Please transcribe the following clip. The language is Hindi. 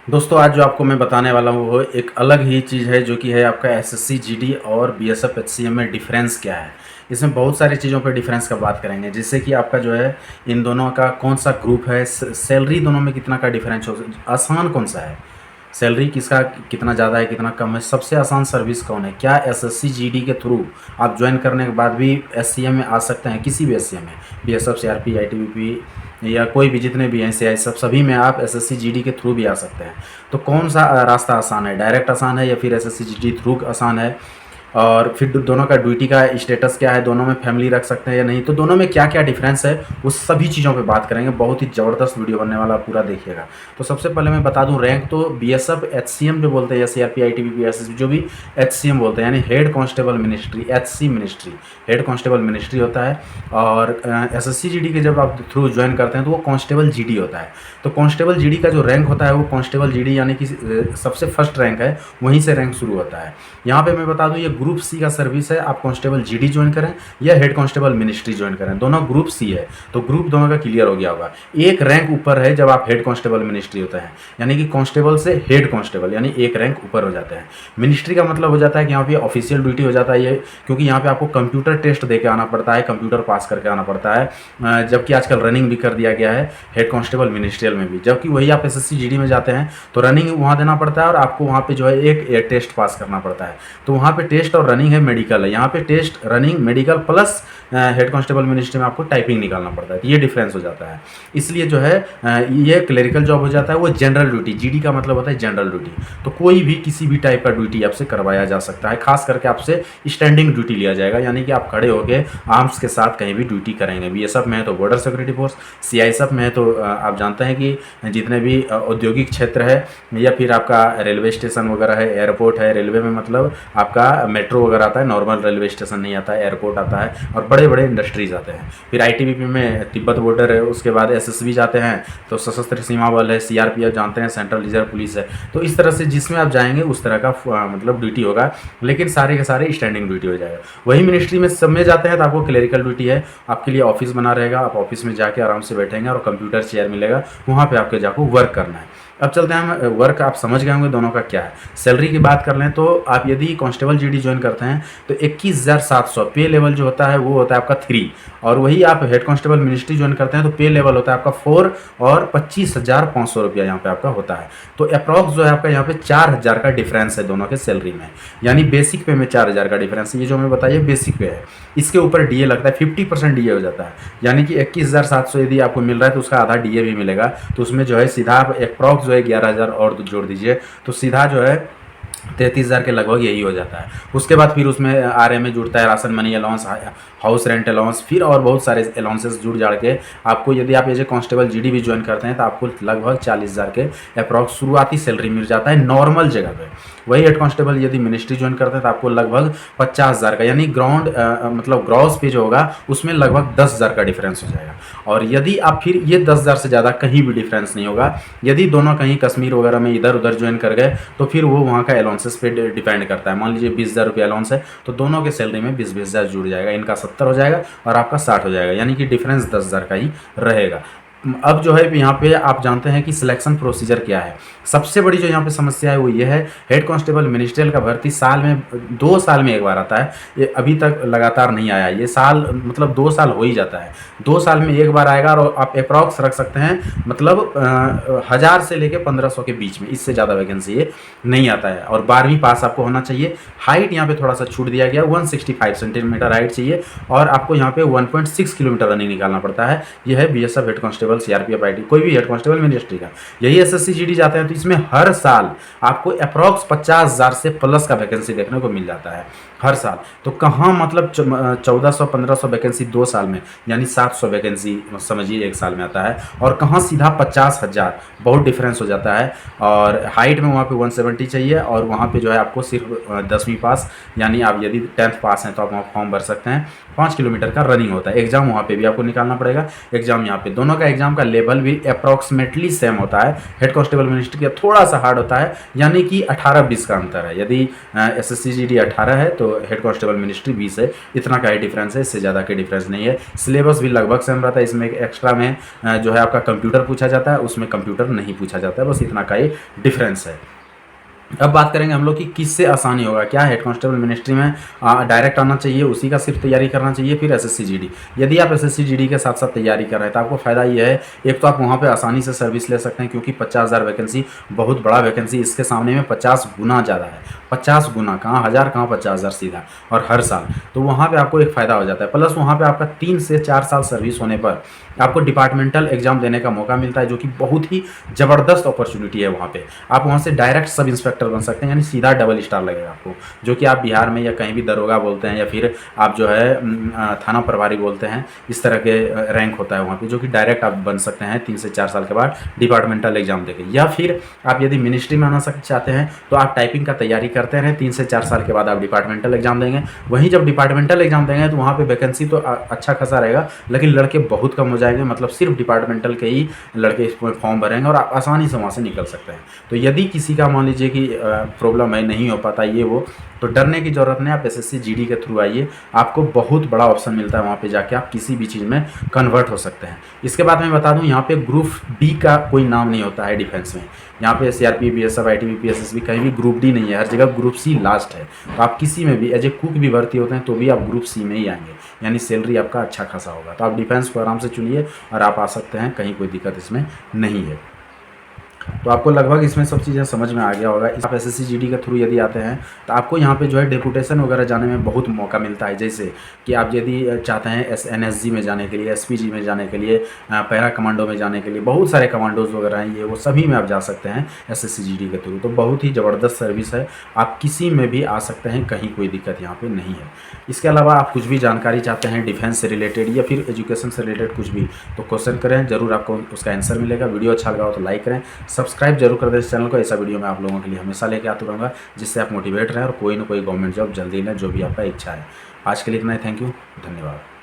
दोस्तों आज जो आपको मैं बताने वाला हूँ वो एक अलग ही चीज़ है जो कि है आपका एसएससी जीडी और बीएसएफ एचसीएम में डिफरेंस क्या है। इसमें बहुत सारी चीज़ों पर डिफरेंस का बात करेंगे, जिससे कि आपका जो है इन दोनों का कौन सा ग्रुप है, सैलरी दोनों में कितना का डिफरेंस हो, आसान कौन सा है, सैलरी किसका कितना ज़्यादा है कितना कम है, सबसे आसान सर्विस कौन है, क्या एसएससी जीडी के थ्रू आप ज्वाइन करने के बाद भी एससीएम में आ सकते हैं, किसी भी एससीएम में, बीएसएफ सीआरपी आईटीबीपी या कोई भी जितने भी हैं सीआई सब सभी में आप एसएससी जीडी के थ्रू भी आ सकते हैं। तो कौन सा रास्ता आसान है, डायरेक्ट आसान है या फिर एसएससी जीडी थ्रू आसान है, और फिर दोनों का ड्यूटी का स्टेटस क्या है, दोनों में फैमिली रख सकते हैं या नहीं, तो दोनों में क्या क्या डिफरेंस है उस सभी चीज़ों पे बात करेंगे। बहुत ही ज़बरदस्त वीडियो बनने वाला, पूरा देखिएगा। तो सबसे पहले मैं बता दूं रैंक, तो बीएसएफ एचसीएम जो बोलते हैं या सीआरपी आईटीबीपी एसएसबी जो भी एचसीएम बोलते हैं, यानी head constable ministry, HC ministry, head constable ministry होता है। और एसएससी जीडी के जब आप थ्रू ज्वाइन करते हैं तो वो कांस्टेबल जीडी होता है। तो कांस्टेबल जीडी का जो रैंक होता है वो कांस्टेबल जीडी यानी कि सबसे फर्स्ट रैंक है, वहीं से रैंक शुरू होता है। यहाँ पे मैं बता दूं ये ग्रुप सी का सर्विस है, आप कांस्टेबल जीडी ज्वाइन करें या हेड कांस्टेबल मिनिस्ट्री ज्वाइन करें, दोनों ग्रुप सी है। तो ग्रुप दोनों का क्लियर हो गया होगा। एक रैंक ऊपर है जब आप हेड कांस्टेबल मिनिस्ट्री होते हैं, यानी कि कांस्टेबल से हेड कांस्टेबल यानी एक रैंक ऊपर हो जाते हैं। मिनिस्ट्री का मतलब हो जाता है कि यहाँ पे ऑफिशियल ड्यूटी हो जाता है ये, क्योंकि यहाँ पे आपको कंप्यूटर टेस्ट दे के आना पड़ता है, कंप्यूटर पास करके आना पड़ता है। जबकि आजकल रनिंग भी कर दिया गया है हेड कांस्टेबल मिनिस्ट्रियल में भी, जबकि वही आप एसएससी जीडी में जाते हैं तो रनिंग वहाँ देना पड़ता है और आपको वहाँ पे जो है एक टेस्ट पास करना पड़ता है। तो वहाँ पे टेस्ट और रनिंग है, मेडिकल है, यहाँ पे test running medical plus head constable ministry में आपको टाइपिंग निकालना पड़ता है। तो ये डिफरेंस हो जाता है, इसलिए जो है ये क्लरिकल जॉब हो जाता है, वो जनरल ड्यूटी, जीडी का मतलब होता है जनरल ड्यूटी। तो कोई भी किसी भी टाइप का ड्यूटी आपसे करवाया जा सकता है, खास करके आपसे स्टैंडिंग ड्यूटी लिया जाएगा, यानी कि आप खड़े होकर आर्म्स के साथ कहीं भी ड्यूटी करेंगे। बीएसएफ में है तो बॉर्डर सिक्योरिटी फोर्स, सीआईएसएफ में है तो आप जानते हैं कि जितने भी औद्योगिक क्षेत्र है या फिर आपका रेलवे स्टेशन वगैरह है, एयरपोर्ट है, रेलवे में मतलब आपका मेट्रो वगैरह आता है, नॉर्मल रेलवे स्टेशन नहीं आता है, एयरपोर्ट आता है, और बड़े बड़े इंडस्ट्रीज आते हैं। फिर आईटीबीपी में तिब्बत बॉर्डर है, उसके बाद एसएसबी जाते हैं तो सशस्त्र सीमा बल है, सीआरपीएफ जानते हैं, सेंट्रल रिजर्व पुलिस है। तो इस तरह से जिसमें आप जाएंगे उस तरह का मतलब ड्यूटी होगा, लेकिन सारे के सारे स्टैंडिंग ड्यूटी हो जाएगा। वही मिनिस्ट्री में सब में जाते हैं तो आपको क्लरिकल ड्यूटी है, आपके लिए ऑफिस बना रहेगा, आप ऑफिस में जाके आराम से बैठेंगे और कंप्यूटर चेयर मिलेगा, वहाँ पे आपके जाको वर्क करना है। अब चलते हैं हम वर्क, आप समझ गए होंगे दोनों का क्या है। सैलरी की बात कर लें तो आप यदि कांस्टेबल जीडी ज्वाइन करते हैं तो 21,700 पे लेवल जो होता है वो होता है आपका 3, और वही आप हेड कांस्टेबल मिनिस्ट्री ज्वाइन करते हैं तो पे लेवल होता है आपका 4 और 25,500 रुपया यहाँ पे आपका होता है। तो अप्रॉक्स जो है आपका यहाँ पे 4,000 का डिफरेंस है दोनों के सैलरी में, यानी बेसिक पे में 4,000 का डिफरेंस है। ये जो मैं बताइए बेसिक पे है, इसके ऊपर डीए लगता है, 50% डीए हो जाता है, यानी कि 21,700 यदि आपको मिल रहा है तो उसका आधा डीए भी मिलेगा। तो उसमें जो है सीधा आप अप्रॉक्स जो है 11,000 और जोड़ दीजिए तो सीधा जो है 33,000 के लगभग यही हो जाता है। उसके बाद फिर उसमें आरएमए जुड़ता है, ration money allowance, house rent allowance, फिर और बहुत सारे अलाउंसेस जुड़ जाड़ के आपको, यदि आप एज ए कांस्टेबल जीडी भी ज्वाइन करते हैं तो आपको लगभग 40,000 के अप्रॉक्स शुरुआती सैलरी मिल जाता है नॉर्मल जगह पे। वही हेड कांस्टेबल यदि मिनिस्ट्री ज्वाइन करते हैं तो आपको लगभग 50,000 का, यानी ग्राउंड मतलब ग्रॉस पे जो होगा उसमें लगभग 10,000 का डिफरेंस हो जाएगा। और यदि आप फिर ये 10,000 से ज़्यादा कहीं भी डिफरेंस नहीं होगा, यदि दोनों कहीं कश्मीर वगैरह में इधर उधर ज्वाइन कर गए तो फिर वो वहाँ का अलाउंसेस पे डिपेंड करता है। मान लीजिए 20,000 रुपये अलाउंस है तो दोनों के सैलरी में 20,000 जुड़ जाएगा, इनका 70 हो जाएगा और आपका 60 हो जाएगा, यानी कि डिफरेंस 10,000 का ही रहेगा। अब जो है यहाँ पे आप जानते हैं कि सिलेक्शन प्रोसीजर क्या है। सबसे बड़ी जो यहाँ पे समस्या है वो ये है, हेड कांस्टेबल मिनिस्ट्रियल का भर्ती साल में 2 साल में एक बार आता है, ये अभी तक लगातार नहीं आया, ये साल मतलब 2 साल हो ही जाता है, 2 साल में एक बार आएगा। और आप अप्रॉक्स रख सकते हैं मतलब 1000 से लेकर 1500 के बीच में, इससे ज़्यादा वैकेंसी ये नहीं आता है। और 12वीं पास आपको होना चाहिए। हाइट यहाँ पे थोड़ा सा छूट दिया गया, 165 सेंटीमीटर हाइट चाहिए और आपको यहाँ पे 1.6 किलोमीटर रनिंग निकालना पड़ता है। यह है BSF head constable, CRPF IT, कोई भी हेड कांस्टेबल मिनिस्ट्री का। यही एसएससी जीडी जाते हैं तो इसमें हर साल आपको अप्रॉक्स 50,000 से प्लस का वैकेंसी देखने को मिल जाता है हर साल। तो कहाँ मतलब 1400-1500 वैकेंसी 2 साल में, यानी 700 वैकेंसी समझिए 1 साल में आता है, और कहाँ सीधा 50,000, बहुत डिफरेंस हो जाता है। और हाइट में वहाँ पे 170 चाहिए और वहाँ पे जो है आपको सिर्फ 10वीं पास, यानी आप यदि 10th पास हैं तो आप वहाँ फॉर्म भर सकते हैं। 5 किलोमीटर का रनिंग होता है। एग्जाम वहाँ पे भी आपको निकालना पड़ेगा, एग्जाम यहाँ पे दोनों का एग्जाम का लेवल भी अप्रॉक्सीमेटली सेम होता है। हेड कांस्टेबल मिनिस्ट्री का थोड़ा सा हार्ड होता है, यानी कि 18-20 का अंतर है। यदि एसएससी जीडी 18 है तो हेड कांस्टेबल मिनिस्ट्री 20 है, इतना का ही डिफरेंस है, इससे ज़्यादा का डिफरेंस नहीं है। सिलेबस भी लगभग सेम रहता है। इसमें एक एक्स्ट्रा में जो है आपका कंप्यूटर पूछा जाता है, उसमें कंप्यूटर नहीं पूछा जाता है, बस इतना का ही डिफरेंस है। अब बात करेंगे हम लोग कि किससे आसानी होगा। क्या हेड कांस्टेबल मिनिस्ट्री में डायरेक्ट आना चाहिए, उसी का सिर्फ तैयारी करना चाहिए, फिर एसएससी जीडी। यदि आप एसएससी जीडी के साथ साथ तैयारी कर रहे हैं तो आपको फ़ायदा ये है, एक तो आप वहाँ पे आसानी से सर्विस ले सकते हैं, क्योंकि 50,000 वैकेंसी बहुत बड़ा वैकेंसी, इसके सामने में 50 गुना ज़्यादा है। 50 गुना, कहाँ 1000 कहाँ 50,000 सीधा, और हर साल। तो वहाँ पर आपको एक फ़ायदा हो जाता है। प्लस वहाँ पर आपका 3 से 4 साल सर्विस होने पर आपको डिपार्टमेंटल एग्जाम देने का मौका मिलता है, जो कि बहुत ही ज़बरदस्त अपॉर्चुनिटी है। वहाँ पे आप वहाँ से डायरेक्ट सब इंस्पेक्टर बन सकते हैं, यानी सीधा डबल स्टार लगेगा आपको, जो कि आप बिहार में या कहीं भी दरोगा बोलते हैं, या फिर आप जो है थाना प्रभारी बोलते हैं, इस तरह के रैंक होता है वहाँ पे, जो कि डायरेक्ट आप बन सकते हैं 3 से 4 साल के बाद डिपार्टमेंटल एग्जाम देके। या फिर आप यदि मिनिस्ट्री में आना चाहते हैं तो आप टाइपिंग का तैयारी करते रहें, 3 से 4 साल के बाद आप डिपार्टमेंटल एग्जाम देंगे। वहीं जब डिपार्टमेंटल एग्जाम देंगे तो वहाँ पर वैकेंसी तो अच्छा खासा रहेगा, लेकिन लड़के बहुत कम हो जाएंगे, मतलब सिर्फ डिपार्टमेंटल के ही लड़के इसमें फॉर्म भरेंगे और आप आसानी से वहाँ से निकल सकते हैं। तो यदि किसी का मान लीजिए कि प्रॉब्लम है, नहीं हो पाता ये वो, तो डरने की ज़रूरत नहीं। आप एसएससी जीडी के थ्रू आइए, आपको बहुत बड़ा ऑप्शन मिलता है। वहाँ पे जाके आप किसी भी चीज़ में कन्वर्ट हो सकते हैं। इसके बाद मैं बता दूँ, यहाँ पे ग्रुप डी का कोई नाम नहीं होता है डिफेंस में। यहाँ पे सीआरपी, बीएसएफ, आईटीबीपी, एसएसबी कहीं भी ग्रुप डी नहीं है, हर जगह ग्रुप सी लास्ट है। तो आप किसी में भी एज ए कुक भी भर्ती होते हैं तो भी आप ग्रुप सी में ही आएंगे, यानी सैलरी आपका अच्छा खासा होगा। तो आप डिफेंस को आराम से चुनिए और आप आ सकते हैं, कहीं कोई दिक्कत इसमें नहीं है। तो आपको लगभग इसमें सब चीज़ें समझ में आ गया होगा। आप एसएससी जीडी के थ्रू यदि आते हैं तो आपको यहाँ पे जो है डेपुटेशन वगैरह जाने में बहुत मौका मिलता है। जैसे कि आप यदि चाहते हैं एनएसजी में जाने के लिए, एसपीजी में जाने के लिए, पैरा कमांडो में जाने के लिए, बहुत सारे कमांडोज वगैरह हैं, ये वो सभी में आप जा सकते हैं एसएससी जीडी के थ्रू। तो बहुत ही ज़बरदस्त सर्विस है, आप किसी में भी आ सकते हैं, कहीं कोई दिक्कत यहाँ पर नहीं है। इसके अलावा आप कुछ भी जानकारी चाहते हैं डिफेंस से रिलेटेड या फिर एजुकेशन से रिलेटेड कुछ भी, तो क्वेश्चन करें, ज़रूर आपको उसका आंसर मिलेगा। वीडियो अच्छा लगा हो तो लाइक करें, सब्सक्राइब जरूर कर दें इस चैनल को। ऐसा वीडियो मैं आप लोगों के लिए हमेशा लेके आते रहूँगा, जिससे आप मोटिवेट रहें और कोई ना कोई गवर्नमेंट जॉब जल्दी लें, जो भी आपका इच्छा है। आज के लिए इतना ही। थैंक यू, धन्यवाद।